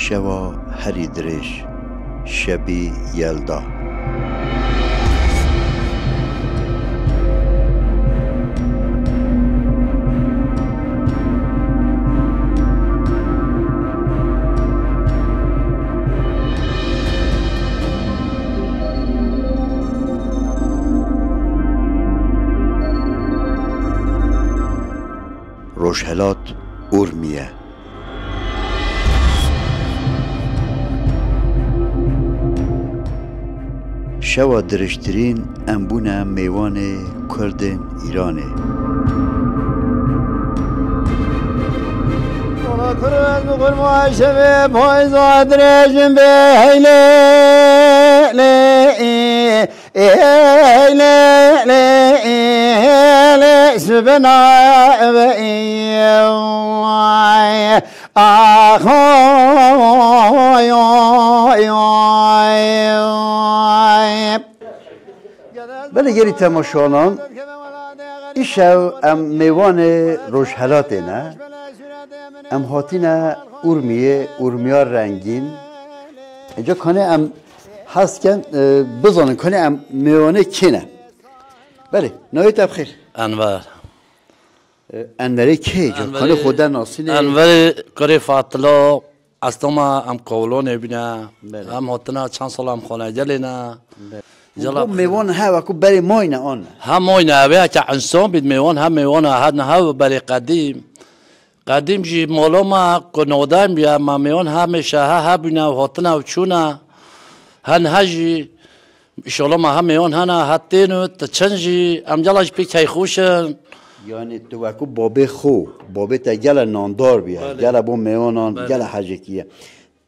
شوا هری درش شبی یلدا روشهلات اورمیه شوا درشترین انبونه میوان کردن ایرانه کرد بقول ما شبه پایزا درشم به هیله سبنا بله گری تماشانان ایشو ام میوان روشهلاته نه ام هاتینه اورمیا رنگین اینجا کنه ام هست کن بزانن کنه ام میوانه کنه بله نایت بخیر انور انوری کی جا کنه خدا ناسینه انور کاری فاطلا استما ام قولونه بینه ام هاتنا چند سال ام خانه جلینا جلاب میوان ها وکو بری ماینه آن هم ماینه اوه که انسان بید میوان هم میوان هدنه ها بری قدیم جی مولا ما کنودایم بیا ما میوان همیشه ها بینه و هاتنا و چونه هن هجی ایشالا ما هم میوان هنه هتینو تا چنجی ام جلاش پی که خوشن یعنی تو وکو بابه خو بابه تا گل ناندار بیا گل بو میوانان گل حجکیه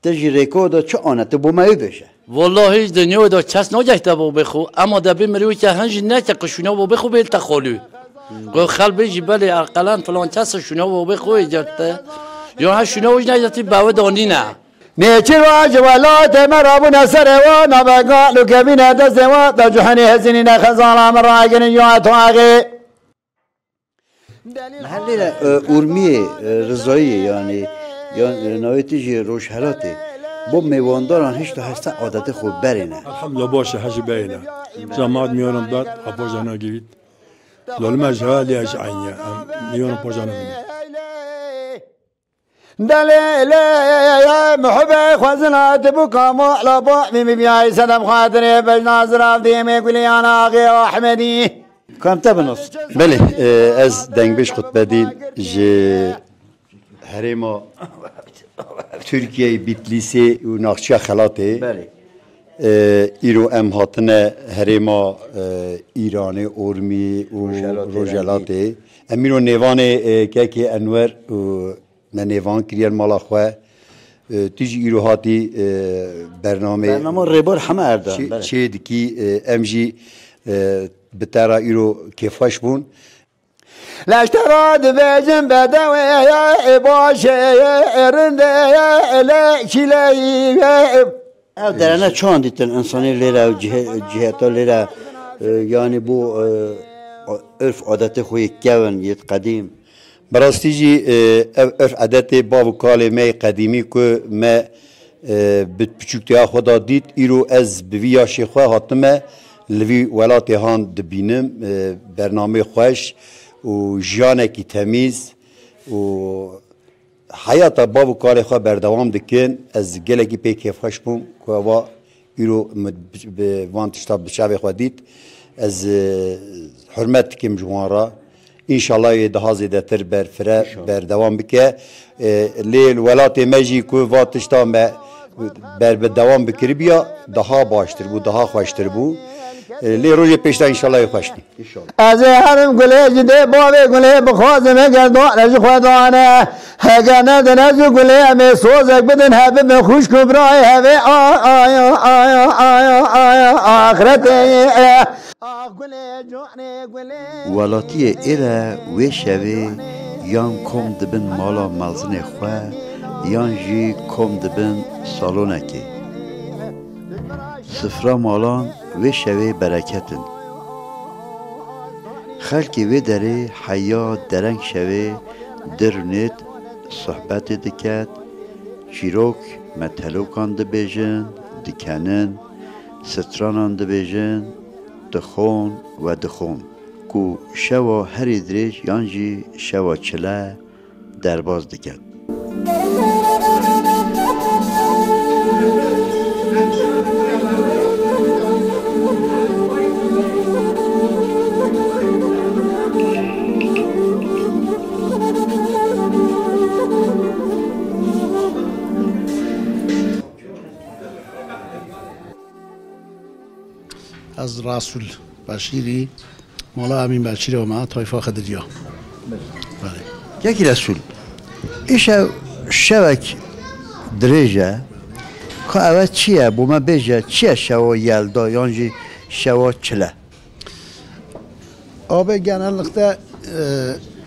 تجی ریکو چه آنه تو بو میو بشه والله هیچ دنیا دا کس نجایت با بخو اما دبی مریوی که هنج نه که قشونا با بخو بیل تخالو گو خال بیجی بله ارقلان فلان کس شونا با بخو ایجرته یا ها شونا وج نجاتی باو دانی نه نیچر واج ولات مرابو نصر و نبقالو کبینه دست و تا جهنی حسینی نخزالا مراغن یا تواغی محلی اورمی رضایی یعنی نویتی جی روشهلاته با میوانداران هیچ تو هسته عادت خود برینه الحمدلله باشه هجی بینه جماعت میارم داد خبر جانا گیرید لولما جهالی اش عینیه میارم پر جانا بینه دلیل محبه خوزنات بکامو لبا میمی بیای صدم خاطره بج ناظر آفدیمه گلیان آقی احمدی کام تبناس بله از دنگبش خطبه دید جه هریما ترکیه بیتلیسی و ناخچه خلاته بله ایرو ام هاتنه هریما ایران اورمی و روجلاته امیرو نیوان که انور من نیوان کریر مالا خواه تیجی ایرو هاتی برنامه ریبار همه اردن چه دکی امجی بترا ایرو کفاش بون لاشتراد بجن بدوی باشه ارنده لکیلی درنه چند دیتن انسانی لیره و جهتا لیره یعنی بو عرف عادت خوی کون یت قدیم براستی جی عرف عادت باب کال می قدیمی که ما بچوکتیا خدا دید ایرو از بویا شیخواه هاتمه لوی ولاتی هان دبینم برنامه خوش و جانکی تمیز و حیات بابو کار خواه بردوام دکن از گلگی پی کیف خوش بوم که وا ایرو به وان تشتاب بشاوی خواه دید از حرمت کم جوان انشالله ده زیده تر برفره بردوام بکه لیل ولات مجی که وا تشتاب بر دوام بکری بیا ده باشتر بو ده خوشتر بو لی روی پیشتا انشالله خوشتی از هرم گله جده بابه گله بخوازم گردان از خودانه هگه ندن از گله می سوزک بدن هبه می خوش کبرای هبه آخرت ولاتی ایره وی شوی یان کم دبن مالا ملزن خواه یان جی کم دبن سالونکی سفرا مالان و شوی برکتن خلکی و داره حیا درنگ شوی درنت صحبت دکت چیروک متلوکان دبیجن دکنن سترانان دبیجن دخون و دخون کو شوا هری دریج یانجی شوا چله درباز دکن از رسول بشیری مالا امین بشیری و ما طایفه خدریا بله یکی رسول ایش شوک دریجه که اول چیه بو ما بیجه چیه شوا یلدا یانجی شوا چله آبه گنالخته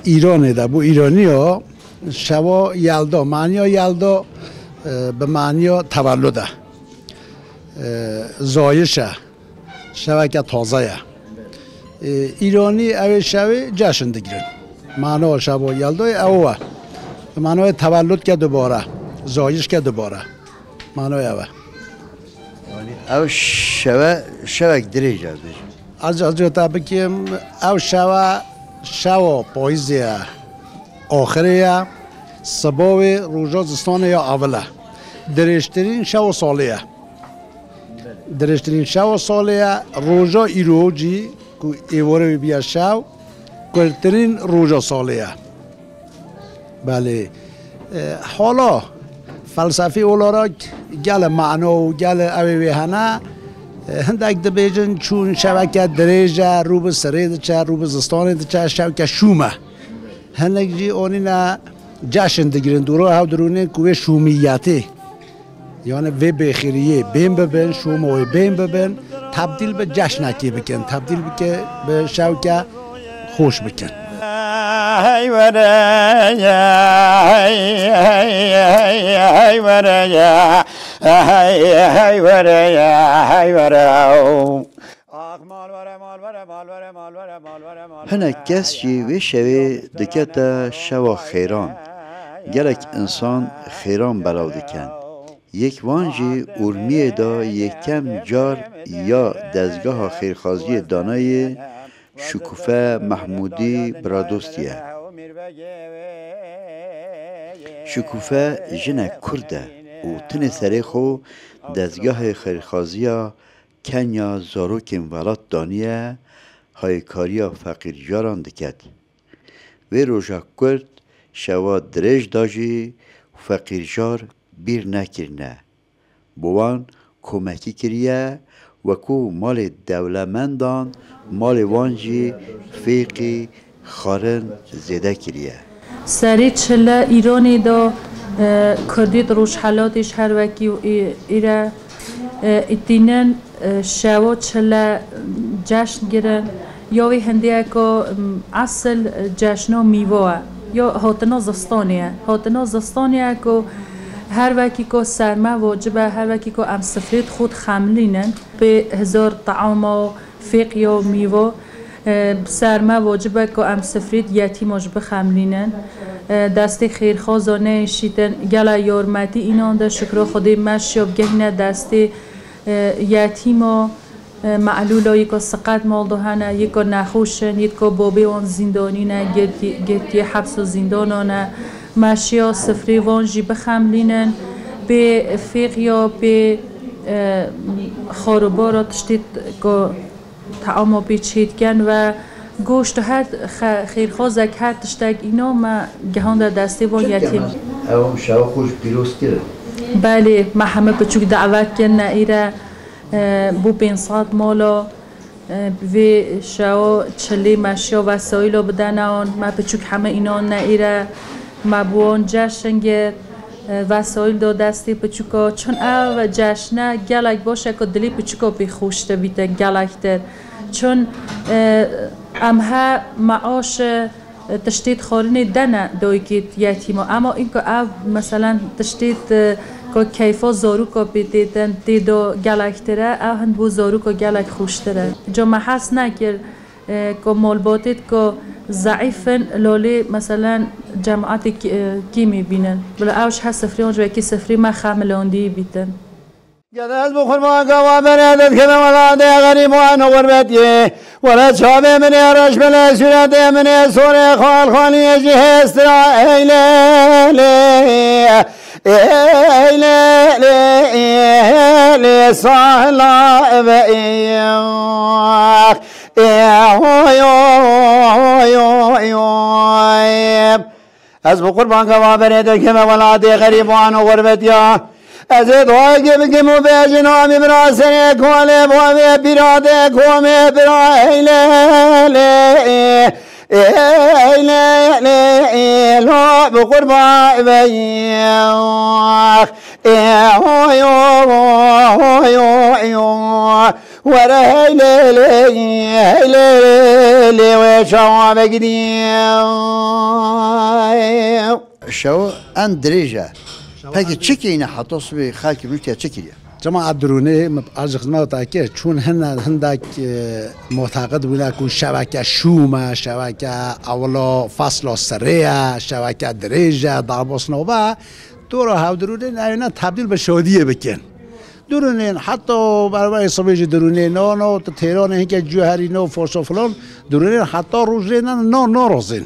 ایرانه ده بو ایرانی ها شوا یلدا معنی یلدا به معنی تولده زایشه شبکه تازه ایرانی اوی شوی جشن دگیرن معنی شبا یلدای اوه معنی تولد که دوباره زایش که دوباره معنی اوه او شوک دریج از جاتا بکیم او شوا پاییزه آخره سباو روژا زستانه یا اوله درشترین شوا سالیه درشترین شو سالیه روژا ایروجی که ایواره بیا شو کلترین روژا سالیه بله حالا فلسفه اولا گل معنا و گل اوی هنه هندک دبیجن چون شوکه دریجه رو به سرید چه رو به زستان چه شوکه شومه هندک جی اونینا جشن دگیرن دورا ها درونه کوه شومیتی یعنی وی بخیریه بین ببین شوموی بین ببین تبدیل به جشنکی بکن تبدیل بکن به شوکه خوش بکن هنه کس جی وی شوی دکتا شوا خیران گلک انسان خیران بلاو دکن یک وانجی ارمیه دا یک کم جار یا دزگاه خیرخوازی دانای شکوفه محمودی برادوستیه شکوفه جنه کرده و تن سری خو دزگاه خیرخوازی کنیا زاروکین ولات دانیه های کاریا فقیر جاران دکد و روژا کرد شوا درج داجی فقیر جار بیر نکرنه بوان کمکی کریه وکو مال دولمندان مال وانجی فیقی خارن زیده کریه سری چله ایرانی دا کردید روش حالاتش هر وکی و ایره ایتینن شوا چله جشن گیرن یا وی هنده که اصل جشنا میوه یا هاتنا زستانیه که هر وکی که سرمه واجبه هر وکی که ام سفرید خود خملینن به هزار طعام و فیق یا میوه سرمه واجبه که ام سفرید یتیم واجبه خملینن دست خیرخوازانه شیدن گلا یارمتی اینان ده شکر خودی مشیاب گهنه دست یتیم و معلولا یکا سقط مال دهنه یکا نخوشن یکا بابی آن زندانینه گتی حبس و زندانانه ماشیا سفری وانجی بخملینن به فیق یا به خاروبارا تشتید که تعاما بیچیدگن و گوشت هر خیرخوازک هر تشتگ اینا ما گهان در دسته وان یتیم اوام شوا خوش پیروز کرد بله ما همه بچوک دعوت کنه ایره بو 500 مالا و شوا چلی ماشیا وسایل بدن آن ما بچوک همه اینا نایره ما بوان جشن گرد وسایل دو دستی پچوکا چون او جشنه گلک باشه که دلی پچوکا بی خوشته بیده گلک در چون امها معاش تشتید خارنه دنه دوی که یتیما اما این که او مثلا تشتید که کیفا زاروکا بیدیدن دیدو گلک تره او هند بو زاروکا گلک خوشتره جا محس نکر که مالباتید که ضعیفن لالی مثلا جماعت کی میبینن بلا اوش ها سفری اونجا کی سفری ما خاملاندی بیتن جداز بخور ما قوا بنادت كما ولاد غريب وانا غربتي ولا شاب من رش بلا سراد من سوري خال خالي يجي اسرائيل لي صاحلا بياخ از بخور ما قوا بنادت كما ولاد غريب وانا غربتي ازید وای بگم و به جنامی براسه کوله بوی بیراده کومه برایله لا بقربا وياخ ورهيلي وشوا بقديم شو اندريجا پس چی اینه حتاس به خاکی میشه چی کیه؟ جماعت درونه از خدمت تاکه چون هندک معتقد بودن که شبکه شومه شبکه اولا فصل سریه شبکه دریجه دارباس نوبه دورا ها درونه نه تبدیل به شادیه بکن درونه حتی برای سویج درونه نه تهران هنگه جوهری نه فورس و فلان درونه حتی روزه نه روزین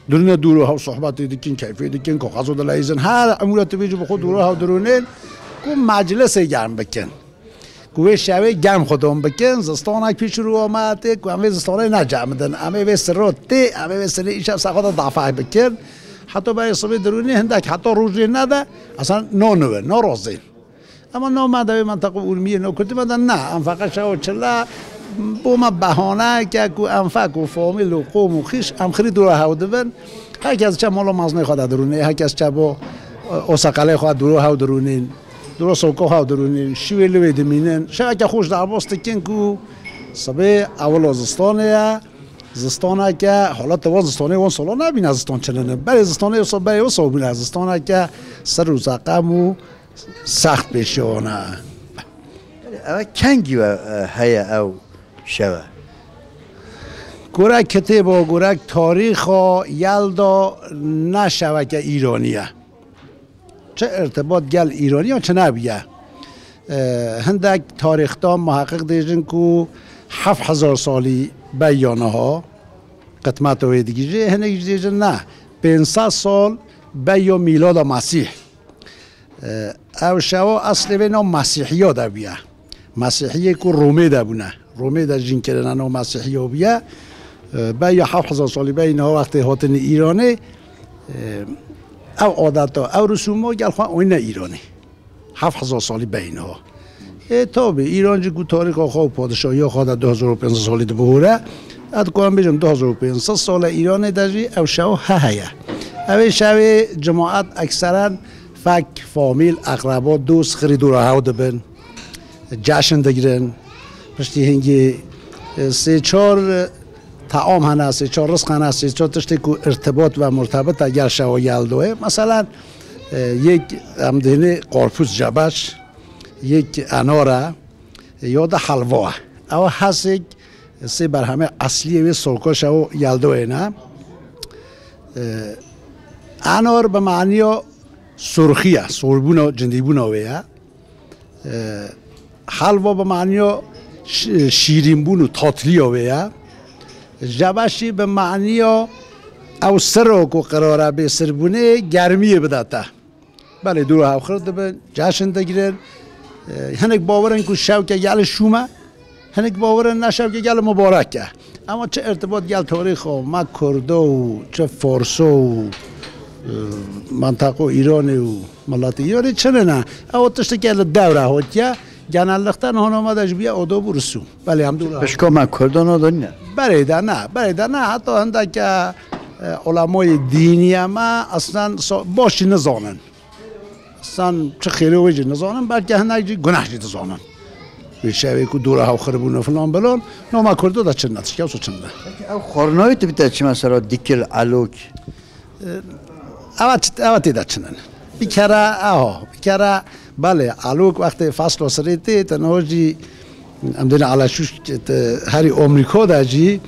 درونه دوره ها صحبت دیدن کیفیت دیدن که قضا دلایزن هر امورات بیچ بخود دوره ها درونه کو مجلس گرم بکن کوه شبه گرم خودم بکن زستان پیش رو آمده کو همه زستانه نجامدن همه به سرته همه به سر ایش ساخت دافع بکن حتی برای صبح درونه هندک حتی روزی نده اصلا نه روزی اما نه ماده منطقه علمیه نکرده مدن نه ام فقط شو چلا بوم بهانه که کو انفق و فامیل و قوم و خیش ام خرید دوره ها دبن هر کس چه مال مزنه خود درونه هر کس چه با اوساقاله خود دوره ها درونین دوره سوکو ها درونین شویل وید مینن شاید که خوش در باست کن کو صبح اول زستانه که حالا تو زستانه اون سالا نبین زستان چننه برای زستانه صبح و صبح بین زستانه که سر روز قم سخت بشونه اما کنگی و هیا او شوه گرک کتاب و گرک تاریخ و یلدا نشوه که ایرانیه چه ارتباط گل ایرانی و چه نبیه هندک تاریخ دان محقق دیجن که 7000 سالی بیانه ها قدمت و دیگه هنگ دیجن نه 500 سال بیا میلاد مسیح او شوا اصل به نام مسیحی ها دا بیه مسیحی که رومی دا بونه رومی دا جین کردن و مسیحی ها بیه بیا 7000 سالی بیا اینها وقتی هاتن ایرانه او عادت ها او رسوم ها گل خواه اوین ایرانی 7000 سالی بیا اینها تابه ایران جی که تاریخ ها خواه پادشاهی ها خواه 2500 سالی دا بهوره اد کنم بجم 2500 سال ایران دا جی او شوا هیا او شوا جماعت اکثرا فک فامیل اقربا دوست خرید دوره ها دبن جشن دگیرن پشتی هنگی 3-4 طعام هنه 3-4 رزق هنه 3-4 تشتی که ارتباط و مرتبط اگر شوا یلدوه مثلا یک امدهنه قارپوز جبش یک اناره یا ده حلوه او هست یک سه برهمه اصلیه و سرکا شوا یلدوه نه انار به معنی سرخیه سربونه جندیبونه ویه حلوا به معنی شیرینبون و تاتلی ویه جبشی به معنی او سر که قراره به سربونه گرمیه بداته بله دور ها خرد به جشن دگیرن هنگ باورن که شوکه گل شومه هنگ باورن نشوکه گل مبارکه اما چه ارتباط گل تاریخ و ما کرده و چه فارسه و منطقه ایرانی و ملت ایرانی چنه نه او تشت که دوره هاتیه گنال لختن هون آمدش بیا آداب و رسوم بله همدوله بشکا من کردان ها دنیا بریده نه حتی هنده که علمای دینی ما اصلا باشی نزانن اصلا چه خیلی ویجی نزانن بلکه هنده جی گناه جی نزانن شوی که دوره ها خربونه فلان بلان نو کرده دا چنده تشکه او چنده او خورنایی تو بیتا چی مثلا دیکل علوک اوه تیده چنن بیکره بله علوک وقتی فصل سریتی تنهاجی امدن علشوش هری امریکا دا جی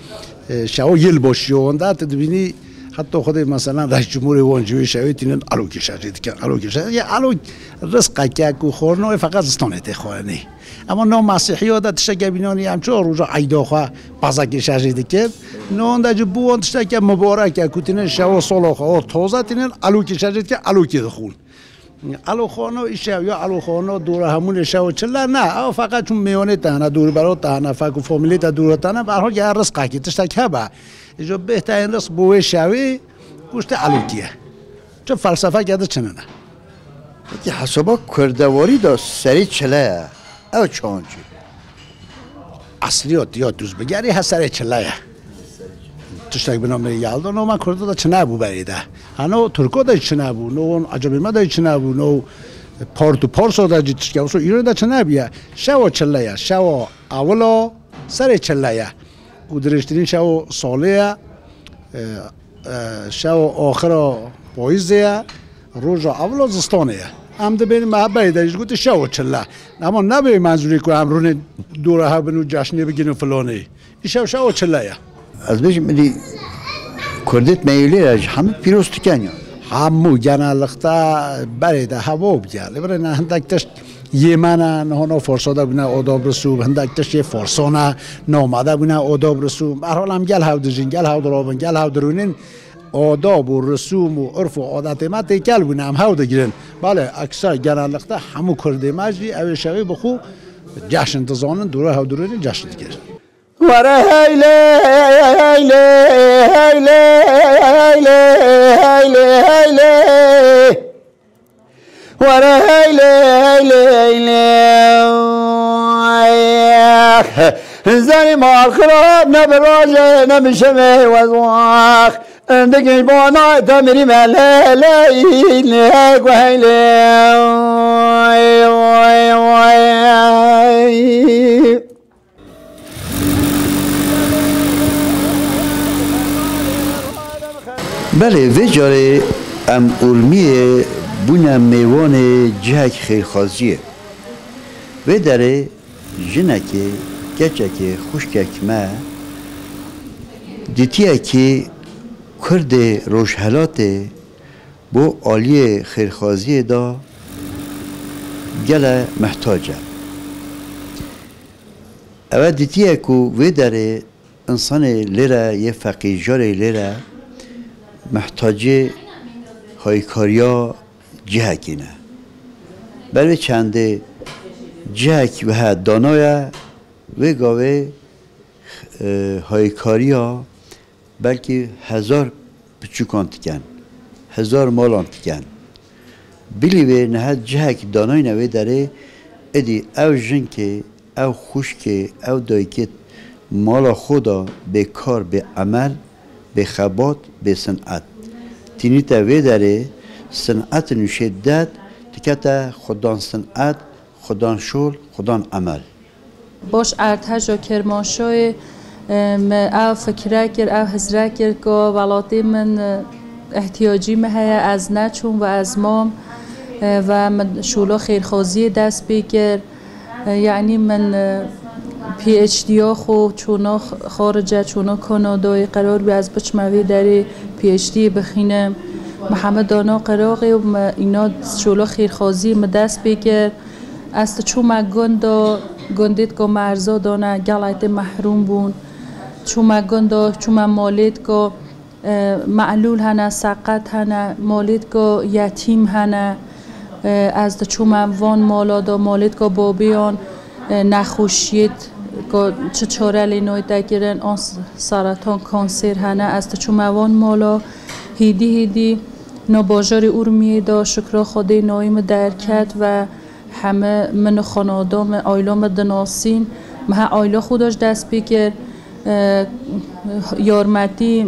شاو یل باشی و انده تدبینی حتی خود مثلا رئیس جمهور وانجوی شوی تینن الوکی شجید که الوکی شجید یا الوک رزق که کو خورنو فقط استانته خوانی اما نو مسیحیات تشگبینانی همچون روزا عیدا خو بازک شجید که نو اندج بو تشک مبارک کو تینن شو سال خو توزه تینن الوکی شجید که الوکی دخول الو خانو ایشو یا الو خانو دور همون شو چلا نه او فقط چون میونه تنها دور برای تنها فکر فامیلی تا دور تنها به هر حال یه رزق کی تشک هبا اینجا بهترین رزق بوی شوی گوشت الوکیه چه فلسفه کرده چنه نه که حسابا کردواری دا سری چله او چانچی اصلیات یا دوز بگری هست سری چله تشتاک بنام یالدا نو من کرده دا چنه بو بریده هنو ترکو دا چنه بو نو عجبی ما دا چنه بو نو پارتو پارسو دا جیتشکه وسو ایران دا چنه بیه شو چله شو اولا سری چله گودرشترین شو ساله شو آخر پاییزه روز اولا زستانه هم ده بین محبه داشت گفت شو چله اما نبی منظوری که امرون دوره ها بنو جشنی بگین و فلانه این شو چله از بیش میدی کردت میلی راج همه پیروز تکنیا همو جنالختا بریده هوا بگیره برای نه هندکتش یمن نه فرساده بونه آداب رسوب هندکتش یه فرسانه نامده بونه آداب رسوب به هر حال هم گل هودجین گل هودرابن گل هودرونین آداب و رسوم و عرف و عادت ما تکل بونه هم هوده گیرن بله اکثر جنالختا همو کرده مجری اوی شوی بخو جشن تزانن دوره هودرونین جشن گیرن وره هیله هیله هیله هیله هیله هیله وره هیله هیله هیله زنی مال خراب نبراجه نمیشه وزواخ اندگی بانای تمیری ملیله هیله بله و جاره ام علمیه بونه میوان جهک خیرخوازیه و داره جنکه گچکه خوشکک ما دیتیه که کرد روشهلاته بو عالی خیرخوازی دا گله محتاجه اول دیتیه که و داره انسان لیره یه فقیجار لیره محتاج هایکاریا جهکینه برای چنده جهک و دانایه و گاوه هایکاریا بلکه 1000 بچوکان تکن 1000 مالان تکن بلیوه نه جهک دانای نوه داره ادی او جنکه او خوشکه او دایکت مالا خدا به کار به عمل به خبات به صنعت تینیتا وی داره صنعت نشدت تکتا خدان صنعت خدان شول خدان عمل باش ارتش و کرمانشاه او فکره کرد او حضره کرد که ولاتی من احتیاجی مهیا از نچون و از مام و من شولا خیرخوازی دست بگیر یعنی من پی اچ دی ها خو چونا خارجه چونا کانادای قرار بی از بچموی داری پی اچ دی بخینم محمد دانا قراقی و اینا شولا خیرخوازی دست بگیر است چون ما گندید که مرزا دانه گلایت محروم بون چون ما گنده چون ما مالید که معلول هنه سقط هنه مالید که یتیم هنه از چون ما وان مالا دا مالید که بابیان نخوشید که چه چاره لینوی دگیرن آن سرطان کانسر هنه از چون ما وان مالا هیدی نباجار ارمیه دا شکر خدای نایم درکت و همه من خانادام آیلام دناسین مه آیلا خودش دست بگیر یارمتی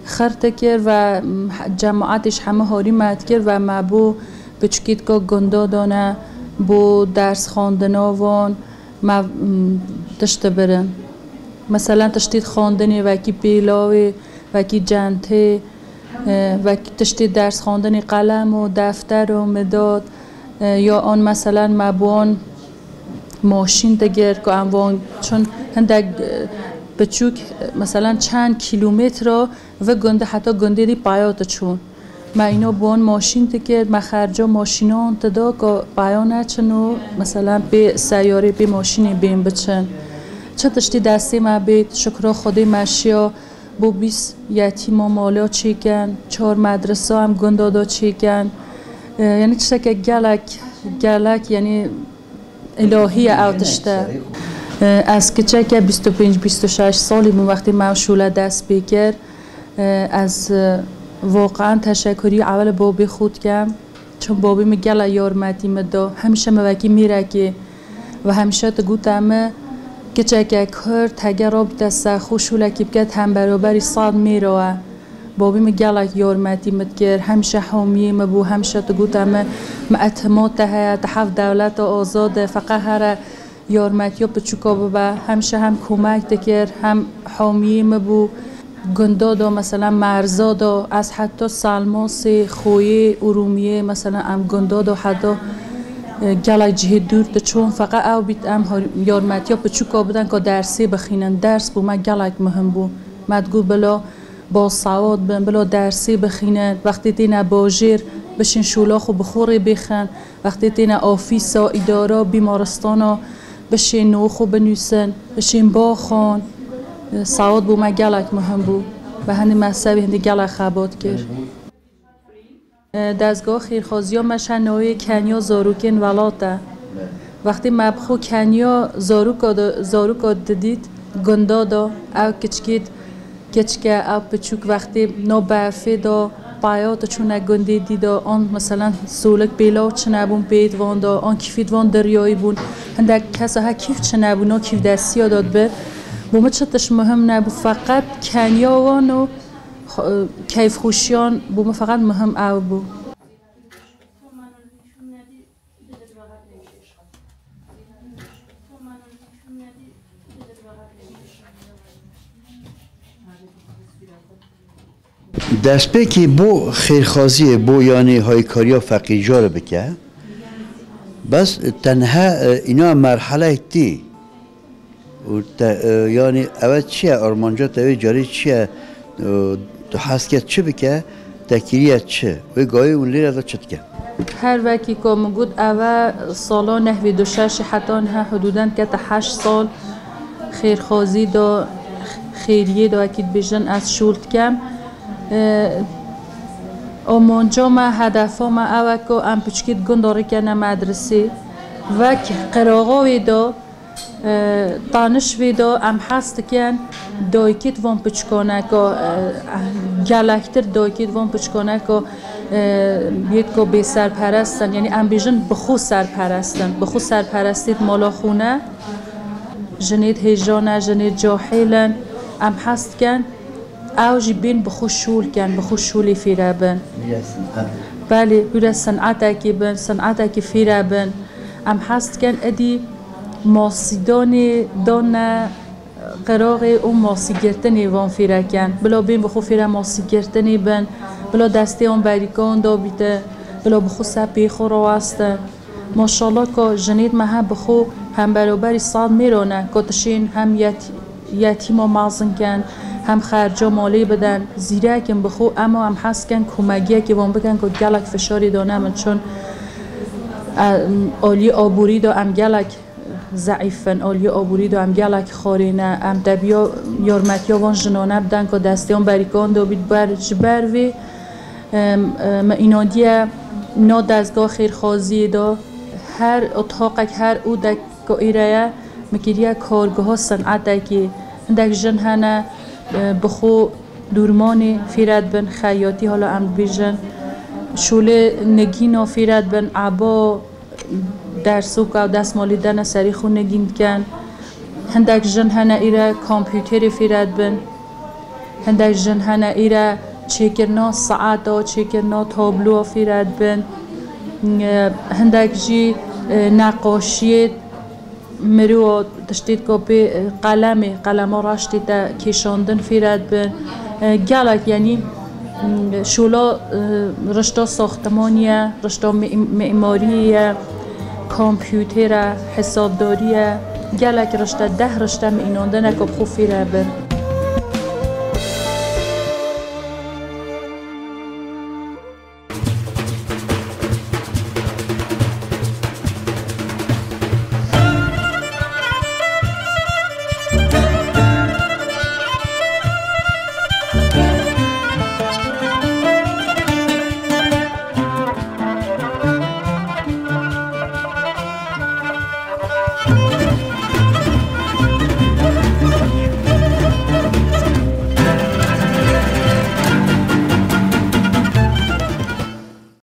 خرت کرد و جماعتش همه هاری مد کرد و مبو بچکید که گنده دانه بو درس خواندنا وان ما دشت برن مثلا تشتید خواندنی وکی پیلاوی وکی جنته وکی تشتید درس خواندنی قلم و دفتر و مداد یا آن مثلا مبوان ماشین دگر که انوان چون هندک بچوک مثلا چند کیلومتر و گنده حتی گنده دی پایات چون ما اینو بون ماشین تکرد ما خرجا ماشینان تدا که پایانه چنو مثلا به سیاره به ماشینی بین بچن چه تشتی دستی ما بید شکر خودی مشیا بو 20 یتیما مالا چیکن 4 مدرسه هم گندادا چیکن یعنی چه که گلک یعنی الهی اوتشته از کچه که 25-26 سالی من وقتی مشغول دست بکر از واقعا تشکری اول بابی خود کم چون بابی میگه یارمتی مدا همیشه موکی میره که و همیشه تو گوتم کچه که کار تگراب دست خوشوله که بگه هم برابری صاد میره بابی میگه یارمتی مدکر همیشه حامیه مبو همیشه تو گوتم ما اعتماد ته تحف دولت آزاد فقط هر یارمتی بچوکا ببا همیشه هم کمک دکر هم حامیه مبو گندادا مثلا مرزادا از حتی سلماس خویه ارومیه مثلا ام گندادا حتی گلک جهه دور چون فقط او بیت ام یارمتی ها بچوکا بدن که درسی بخینن درس بو ما گلک مهم بو مدگو بلا با سواد بن بلا درسی بخینن وقتی تینا باجر بشین شولاخو بخوری بخن وقتی تینا آفیسا ادارا بیمارستانا بشین نوخو بنویسن بشین باخان سواد بو ما گلک مهم بو و هندی مذهبی هندی گلک خبات کرد دستگاه خیرخوازی ها مشن نوعی کنیا زاروکین ولاته وقتی مبخو کنیا زاروکا دید گندادا او کچکه او پچوک وقتی نو برفه دا پایات چون گنده دیدا آن مثلا سولک بیلاو چنه بون پید وان دا آن کیفید وان دریایی بون هندک کسا ها کیف چنه بون ها کیف دستی ها داد به بومه چطش مهم نبود فقط کنیا وان و کیف خوشیان بومه فقط مهم او بود دست به که بو خیرخوازی بو یعنی هایکاریا فقیرجا رو بکه بس تنها اینا مرحله تی یعنی اول چیه آرمانجا تاوی جاری چیه تو حسکت چه بکه تکیریت چه و گاهی اون لیره دا چت که هر وکی که مگود اول سالا نهوی 26 حتی نه حدوداً که تا 8 سال خیرخوازی دا خیریه دا اکید بیشن از شولت کم آمانجا ما هدفا ما اول که ام پچکید گنداره کنه مدرسه و قراغاوی دا دانش ویدا ام هست کن دایکیت وان پچکانه که گلکتر دایکیت وان پچکانه که بیت که بی سرپرستن یعنی ام بیجن بخو سرپرستن بخو سرپرستید مالا خونه جنید هیجانه جنید جاحیلن ام هست کن او جی بین بخو شول کن بخو شولی فیره بن بله بیره صنعت که بن صنعت که فیره بن ام هست کن ادی ماسیدان دانه قراغ اون ماسی گرتنی وان فیره کن بلا بین بخو فیره ماسی گرتنی بن بلا دسته اون بریکان دا بیده بلا بخو سپی خو رو هسته ماشالله که جنید مها بخو هم برابری صاد میرونه که تشین هم یتیم و مازن کن هم خرجا مالی بدن زیره کن بخو اما هم هست کن کمگیه که وان بکن که گلک فشاری دانه من چون آلی آبوری دا ام گلک ضعیفن آلی آبوری دا ام گلک خارینه ام دبیا یارمتیا وان جنانه بدن که دستیان بریکان دا بید بر وی ما اینا دیه نا دستگاه خیرخوازی دا هر اتحاقک هر او دک که ایره مکیریه کارگاه ها صنعت که هندک جن هنه بخو دورمانی فیرد بن خیاطی حالا ام بیجن شوله نگینا فیرد بن عبا درسوک و دستمالی دن سری خو نگین کن هندک جن هنه ایره کامپیوتری فیرد بن هندک جن هنه ایره چیکرنا ساعتا چیکرنا تابلو فیرد بن هندک جی نقاشی مرو تشتید که به قلم راشتی تا کشاندن فیرد بن گلک یعنی شولا رشتا ساختمانیه رشتا معماریه کامپیوتر حسابداریه گلک رشته 10 رشته اینانده نکب خوفی را بر